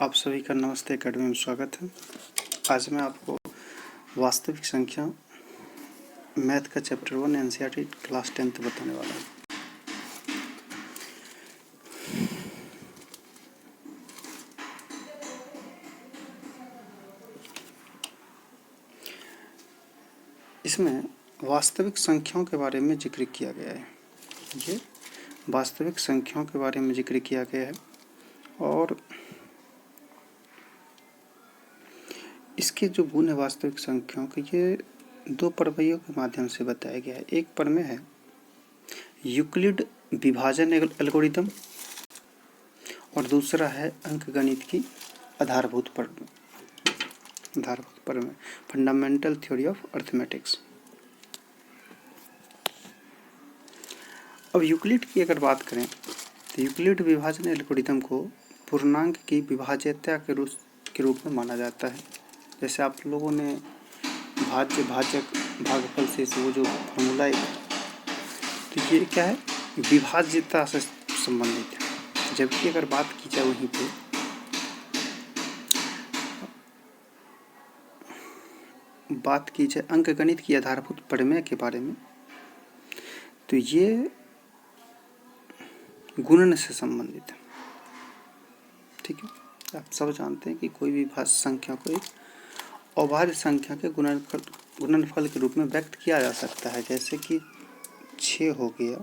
आप सभी का नमस्ते एकेडमी में स्वागत है। आज मैं आपको वास्तविक संख्या मैथ का चैप्टर 1 एनसीईआरटी क्लास 10th बताने वाला हूँ। इसमें वास्तविक संख्याओं के बारे में जिक्र किया गया है। ये वास्तविक संख्याओं के बारे में जिक्र किया गया है और इसके जो गुण है वास्तविक संख्याओं के, ये दो प्रमेयों के माध्यम से बताया गया है। एक प्रमेय है यूक्लिड विभाजन एल्गोरिथम और दूसरा है अंकगणित की आधारभूत प्रमेय फंडामेंटल थ्योरी ऑफ अर्थमेटिक्स। अब यूक्लिड की अगर बात करें तो यूक्लिड विभाजन एल्गोरिथम को पूर्णांक की विभाज्यता के रूप में माना जाता है। जैसे आप लोगों ने भाज्य भाजक भागफल से वो जो फॉर्मूला है, तो ये क्या है, विभाज्यता से संबंधित है। जबकि अगर बात की जाए वहीं पे बात की जाए अंकगणित की आधारभूत प्रमेय के बारे में, तो ये गुणन से संबंधित है। ठीक है, आप सब जानते हैं कि कोई भी भाज्य संख्या को एक अभाज्य संख्या के गुणनफल के रूप में व्यक्त किया जा सकता है। जैसे कि 6 हो गया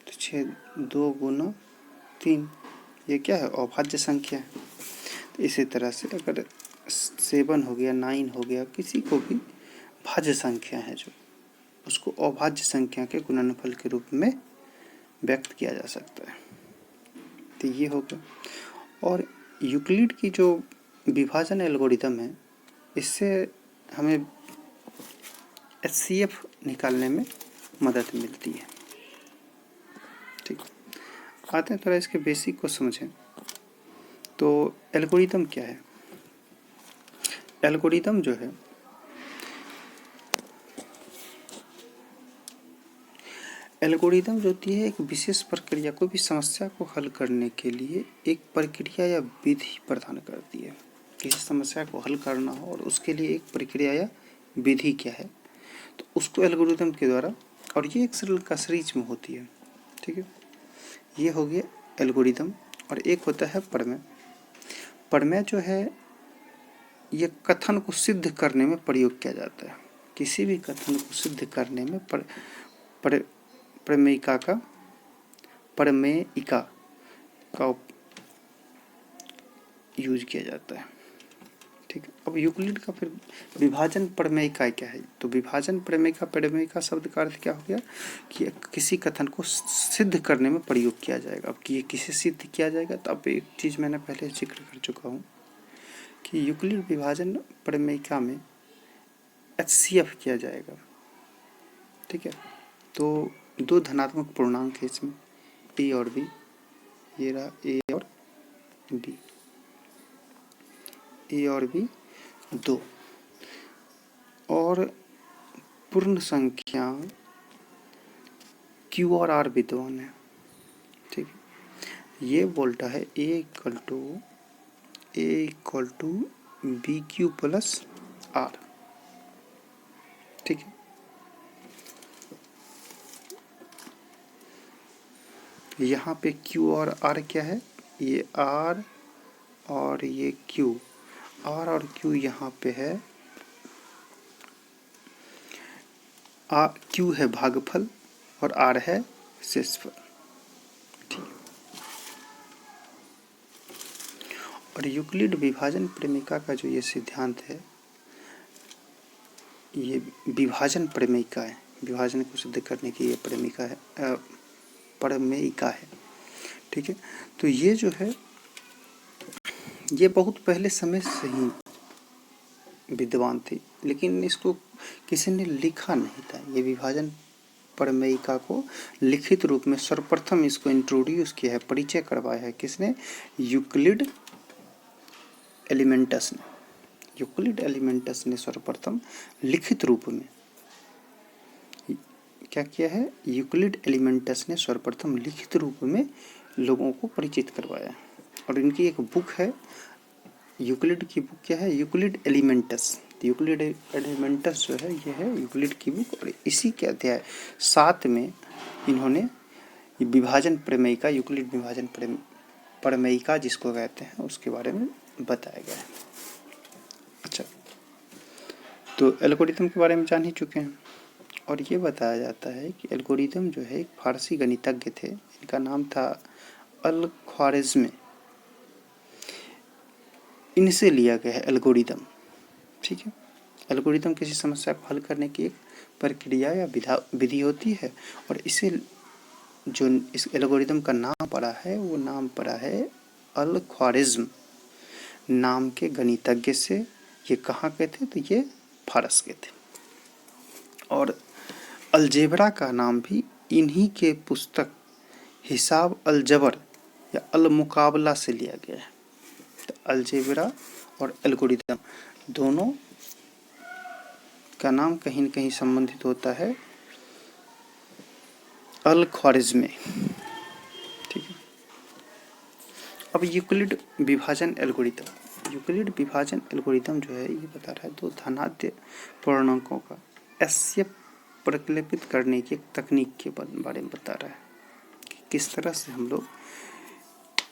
तो 6 2 गुना 3, ये क्या है, अभाज्य संख्या है। तो इसी तरह से अगर 7 हो गया 9 हो गया, किसी को भी भाज्य संख्या है जो उसको अभाज्य संख्या के गुणनफल के रूप में व्यक्त किया जा सकता है। तो ये हो गया। और यूक्लिड की जो विभाजन एल्गोरिथम है, इससे हमें HCF निकालने में मदद मिलती है। ठीक, आते हैं थोड़ा इसके बेसिक को समझें। तो एल्गोरिथम क्या है? एल्गोरिथम जो है, एल्गोरिथम जो होती है एक विशेष प्रक्रिया को भी समस्या को हल करने के लिए एक प्रक्रिया या विधि प्रदान करती है। किसी समस्या को हल करना हो और उसके लिए एक प्रक्रिया या विधि क्या है, तो उसको एल्गोरिथम के द्वारा, और ये एक सरल का सीरीज में होती है। ठीक है, ये हो गया एल्गोरिथम। और एक होता है प्रमेय। प्रमेय जो है ये कथन को सिद्ध करने में प्रयोग किया जाता है। किसी भी कथन को सिद्ध करने में प्रमेयिका का यूज किया जाता है। ठीक है, अब यूक्लिड का फिर विभाजन प्रमेयिका क्या है? तो विभाजन प्रमेयिका शब्द का अर्थ क्या हो गया कि किसी कथन को सिद्ध करने में प्रयोग किया जाएगा। अब कि ये किसे सिद्ध किया जाएगा, तो अब एक चीज़ मैंने पहले जिक्र कर चुका हूँ कि यूक्लिड विभाजन प्रमेयिका में HCF किया जाएगा। ठीक है, तो दो धनात्मक पूर्णांक है इसमें, A और B। ये रहा A और B, A और B 2, और पूर्ण संख्या Q और R विद्यमान है। ठीक है, ये बोलता है A equal to BQ plus R। ठीक है, यहाँ पे Q और R क्या है, ये R और ये Q, R और Q यहाँ पे है। Q है भागफल और R है शेषफल। ठीक, और यूक्लिड विभाजन प्रमेयिका का जो ये सिद्धांत है, ये विभाजन प्रमेयिका है। विभाजन को सिद्ध करने की ये प्रमेयिका है। ठीक है, तो ये जो है ये बहुत पहले समय से ही विद्यमान थी, लेकिन इसको किसी ने लिखा नहीं था। ये विभाजन प्रमेयिका को लिखित रूप में सर्वप्रथम इसको इंट्रोड्यूस किया है, परिचय करवाया है किसने? यूक्लिड एलिमेंटस ने। यूक्लिड एलिमेंटस ने सर्वप्रथम लिखित रूप में क्या किया है? यूक्लिड एलिमेंटस ने सर्वप्रथम लिखित रूप में लोगों को परिचित करवाया। और इनकी एक बुक है, यूक्लिड की बुक क्या है, यूक्लिड एलिमेंटस। यूक्लिड एलिमेंटस जो है ये है यूक्लिड की बुक, और इसी के अध्याय 7 में इन्होंने विभाजन प्रमेयिका, यूक्लिड विभाजन प्रमेयिका जिसको कहते हैं, उसके बारे में बताया गया है। अच्छा, तो एल्गोरिथम के बारे में जान ही चुके हैं, और ये बताया जाता है कि एल्गोरिथम जो है एक फारसी गणितज्ञ थे, इनका नाम था अल ख्वारिज़्मी, इनसे लिया गया है एल्गोरिथम। ठीक है, एल्गोरिथम किसी समस्या को हल करने की एक प्रक्रिया या विधि होती है, और इसे जो इस एल्गोरिथम का नाम पड़ा है वो नाम पड़ा है अल ख्वारिज़्म नाम के गणितज्ञ से। ये कहाँ के थे, तो ये फारस के थे। और अलजेब्रा का नाम भी इन्हीं के पुस्तक हिसाब अलजबर या अल मुकाबला से लिया गया है। तो अलजेब्रा और एल्गोरिथम दोनों का नाम कहीं न कहीं संबंधित होता है अल ख्वारिज़्मी। ठीक है, अब यूक्लिड विभाजन एल्गोरिथम। यूक्लिड विभाजन एल्गोरिथम जो है ये बता रहा है दो धनात्य पूर्णांकों का एसएफ प्रकल्पित करने की एक तकनीक के बारे में बता रहा है कि किस तरह से हम लोग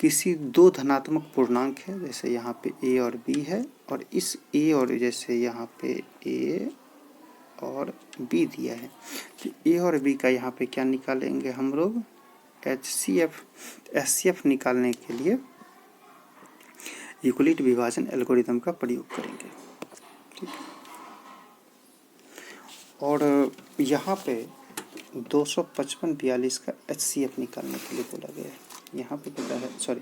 किसी दो धनात्मक पूर्णांक है, जैसे यहाँ पे a और b है, और इस a और जैसे यहाँ पे a और b दिया है, तो a और b का यहाँ पे क्या निकालेंगे हम लोग, एचसीएफ निकालने के लिए यूक्लिड विभाजन एल्गोरिथम का प्रयोग करेंगे। ठीक, और यहाँ पे 255-42 का एचसीएफ निकालने के लिए बोला गया है। यहाँ पे कितना है, सॉरी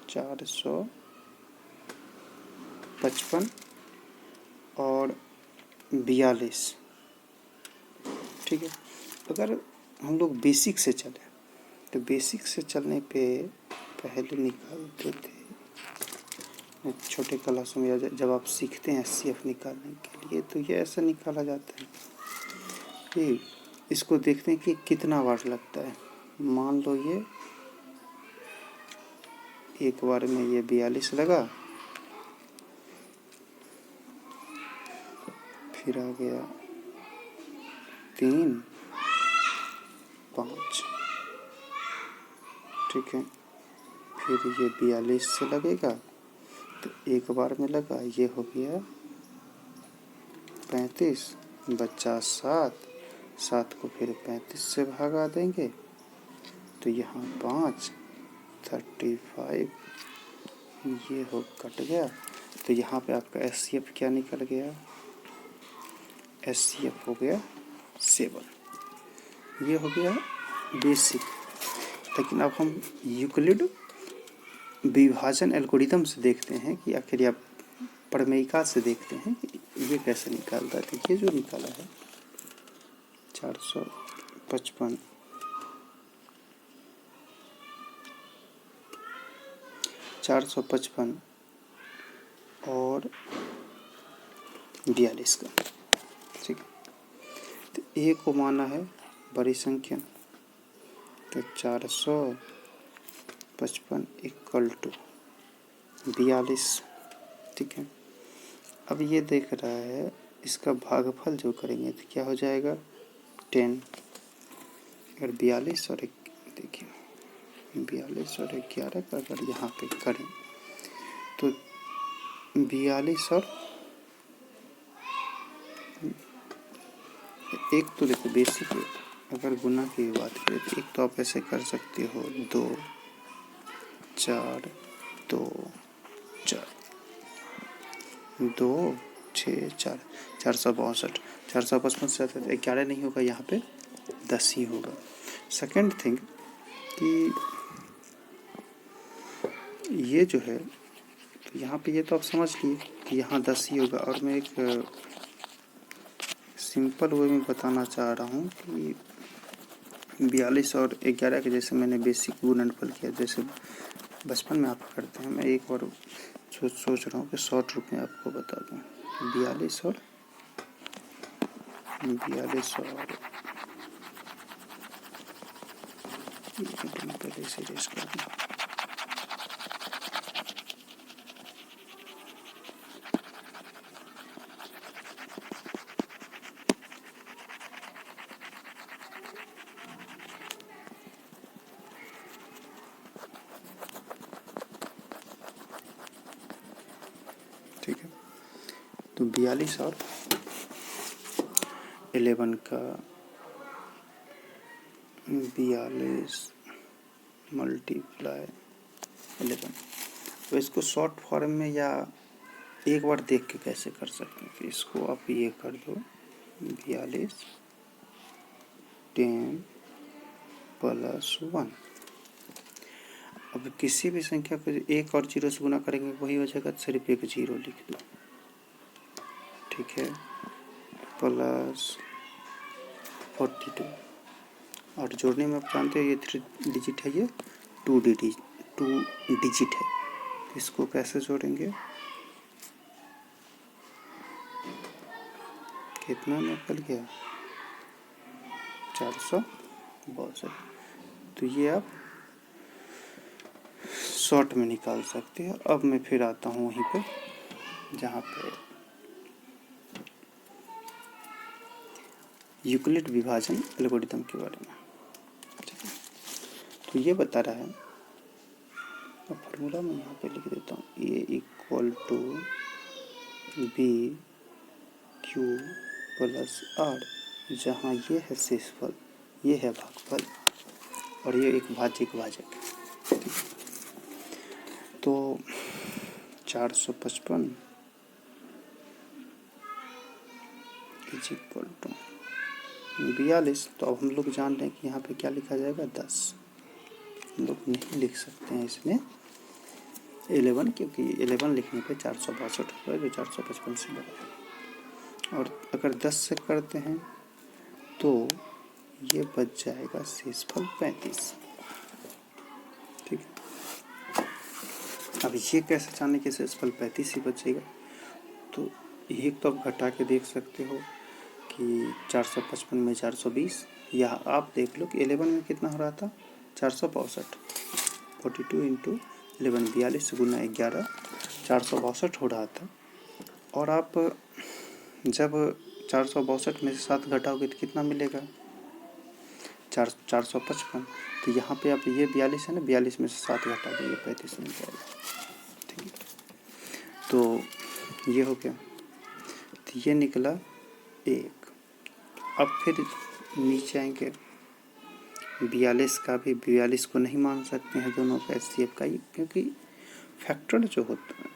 455 और 42। ठीक है, अगर हम लोग बेसिक से चले तो बेसिक से चलने पे पहले निकालते थे छोटे क्लासों में, जब आप सीखते हैं एचसीएफ निकालने के लिए, तो ये ऐसा निकाला जाता है कि इसको देखते हैं कि कितना बार लगता है। मान लो ये एक बार में ये 42 लगा, फिर आ गया 3, 5, ठीक है, फिर ये 42 से लगेगा, तो एक बार में लगा, ये हो गया 35, बच्चा 7 को फिर 35 से भागा देंगे, तो यहाँ 5, 35, ये हो कट गया, तो यहाँ पे आपका एचसीएफ क्या निकल गया, एचसीएफ हो गया 7। ये हो गया बेसिक। लेकिन अब हम यूक्लिड विभाजन एल्गोरिथम से देखते हैं कि आखिर या प्रमेयिका से देखते हैं कि ये कैसे निकालता है। ये जो निकाला है 455 और 42 का, ठीक है, तो ए को माना है बड़ी संख्या, तो 455 इक्वल टू 42। ठीक है, अब ये देख रहा है इसका भागफल जो करेंगे तो क्या हो जाएगा 10। अगर 42 और 1 देखिए 42 और 11 का अगर यहाँ पे करें तो 42 और 1, तो देखो बेसिक अगर गुना की बात करें तो एक तो आप ऐसे कर सकते हो 2 4 2 4 2 6 4 462 455 से 11 नहीं होगा, यहाँ पे 10 ही होगा। सेकेंड थिंग कि ये जो है तो यहाँ पे ये तो आप समझ लिए कि यहाँ 10 ही होगा, और मैं एक सिंपल वे में बताना चाह रहा हूँ कि 42 और 11 के जैसे मैंने बेसिक गुणनफल किया, जैसे बचपन में आप करते हैं, मैं एक और सोच रहा हूँ कि शॉर्ट रूप में आपको बता दूँ। 42 और पहले से रेस कर दूँ, ठीक है। तो 42 और 11 का 42 मल्टीप्लाई 11। तो इसको शॉर्ट फॉर्म में या एक बार देख के कैसे कर सकते हैं कि इसको आप ये कर दो 42 10 प्लस 1। अब किसी भी संख्या को 1 और 0 से गुना करेंगे वही हो जाएगा, सिर्फ एक 0 लिख दो, ठीक है, प्लस 42। और जोड़ने में आप जानते हो ये 3 डिजिट है, ये 2 डिजिट है। इसको कैसे जोड़ेंगे, कितना निकल गया 462। तो ये आप शॉर्ट में निकाल सकते हैं। अब मैं फिर आता हूँ वहीं पे जहाँ पे यूक्लिड विभाजन एल्गोरिथम के बारे में, ठीक है। तो ये बता रहा है, अब फार्मूला मैं यहाँ पे लिख देता हूँ, a equal to b q plus r, जहाँ ये है शेषफल, ये है भागफल और ये एक भाज्यिक भाजक है। तो 455 इज इक्वल टू 42। तो अब हम लोग जान रहे हैं कि यहाँ पे क्या लिखा जाएगा 10। हम लोग नहीं लिख सकते हैं इसमें 11, क्योंकि 11 लिखने पे 462 होगा जो 455 से बड़ा है। और अगर 10 से करते हैं तो ये बच जाएगा शेषफल 35, ठीक है। अब ये कैसे जाने कि शेषफल 35 ही बचेगा, तो एक तो आप घटा के देख सकते हो कि 455 में 420, या आप देख लो कि 11 में कितना हो रहा था 462, 42 इंटू 11 42 गुना 11 462 हो रहा था। और आप जब 462 में से 7 घटाओगे तो कितना मिलेगा 455। तो यहाँ पे आप ये 42 है ना, 42 में से 7 घटा दो, ये 35 मिल जाएगा, ठीक है। तो ये हो गया, तो ये निकला 1। अब फिर नीचे आएंगे 42 का भी, 42 को नहीं मान सकते हैं दोनों का एचसीएफ का ही, क्योंकि फैक्टर जो होता है।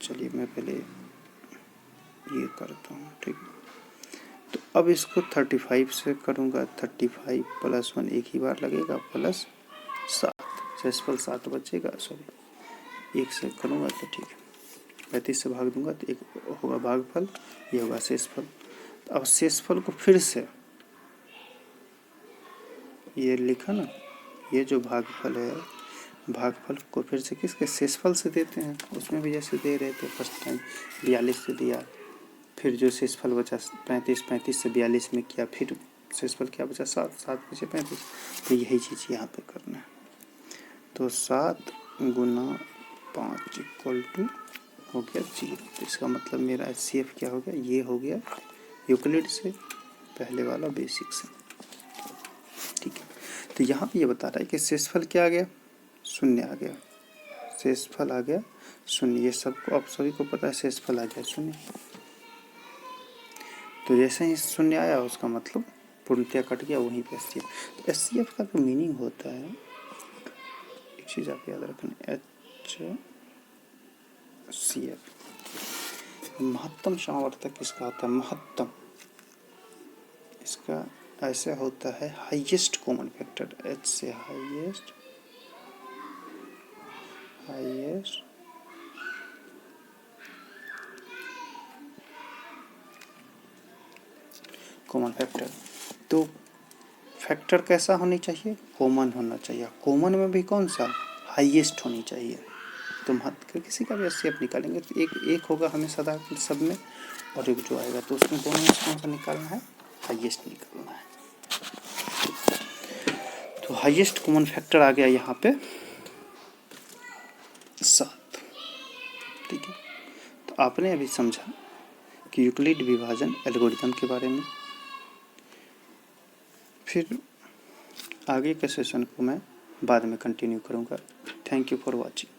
चलिए मैं पहले ये करता हूँ, ठीक है। तो अब इसको 35 से करूँगा, 35 प्लस 1 एक ही बार लगेगा, प्लस 7, शेषफल 7 बचेगा, सॉरी 1 से करूँगा तो ठीक है, 35 से भाग दूंगा तो एक होगा भागफल, ये होगा शेषफल। अब शेषफल को फिर से ये लिखा ना, ये जो भागफल है, भागफल को फिर से किसके शेषफल से देते हैं, उसमें भी जैसे दे रहे थे फर्स्ट टाइम 42 से दिया, फिर जो शेषफल बचा 35, 35 से 42 में किया, फिर शेषफल क्या बचा 7, 7 बचे 35। तो यही चीज़ यहाँ पे करना है। तो 7 गुना 5 इक्वल टू हो गया 0। तो इसका मतलब मेरा एचसीएफ क्या हो गया, ये हो गया यूक्लिड से पहले वाला बेसिक से, ठीक है। तो यहाँ पे ये बता रहा है कि शेषफल क्या आ गया, 0 आ गया, शेषफल आ गया 0। ये सबको आप सभी को पता है, शेषफल आ गया 0। तो जैसे ही 0 आया उसका मतलब पूर्णतया कट गया, वहीं पे एचसीएफ। तो एचसीएफ का जो मीनिंग होता है, एक चीज़ आप याद रखना, एचसीएफ महत्तम समावर्तक किसका होता है, महत्तम, इसका ऐसे होता है हाईएस्ट कॉमन फैक्टर, एच से हाईएस्ट कॉमन फैक्टर। तो फैक्टर कैसा होनी चाहिए, कॉमन होना चाहिए, कॉमन में भी कौन सा, हाईएस्ट होनी चाहिए। तो महत्व किसी का भी एचसीएफ निकालेंगे तो एक होगा हमें सदा सब में, और एक जो आएगा तो उसमें दोनों में कौन सा निकालना है, हाईएस्ट निकालना है। तो हाईएस्ट कॉमन फैक्टर आ गया यहाँ पे 7, ठीक है। तो आपने अभी समझा कि यूक्लिड विभाजन एल्गोरिथम के बारे में। फिर आगे के सेशन को मैं बाद में कंटिन्यू करूँगा। Thank you for watching.